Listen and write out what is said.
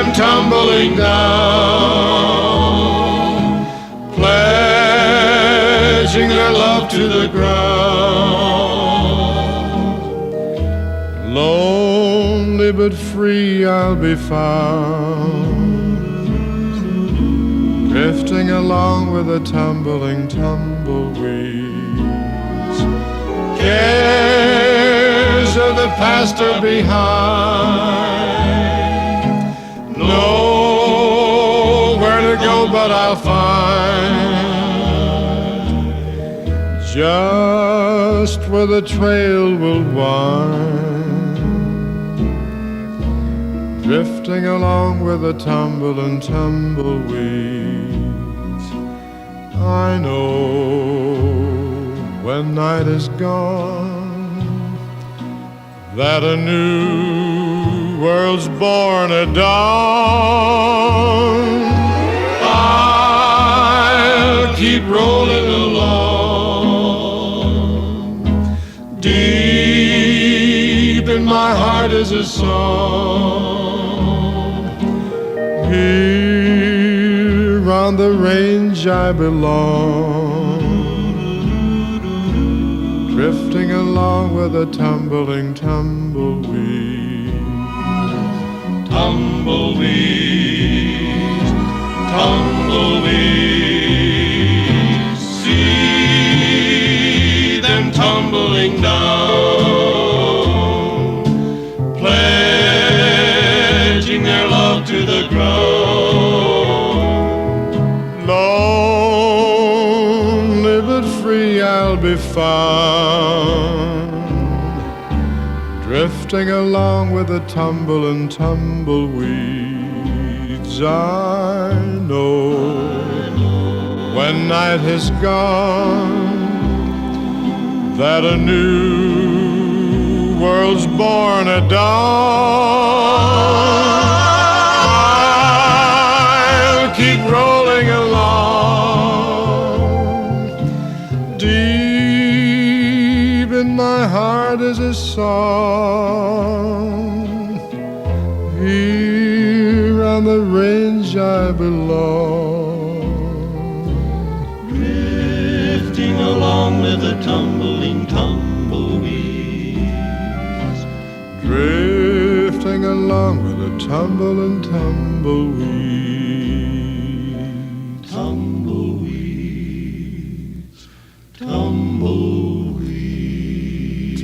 them tumbling down, pledging their love to the ground. Lonely but free I'll be found, drifting along with the tumbling tumbleweeds. Cares of the past are behind, nowhere to go but I'll find just where the trail will wind, drifting along with the tumble and tumbleweeds. I know when night is gone that a new world's born at dawn. I'll keep rolling along, deep in my heart is a song. Here on the range I belong, drifting along with a tumbling tumbleweed. Tumbleweeds, tumbleweeds, see them tumbling down, pledging their love to the ground. Lonely but free I'll be found, drifting along with the tumble and tumbleweeds. I know when night has gone that a new world's born at dawn. I'll keep rolling along, deep in my heart is a song. Here on the range I belong, drifting along with the tumbling tumbleweeds, drifting along with the tumble and tumbleweeds. Tumbleweeds, tumbleweeds.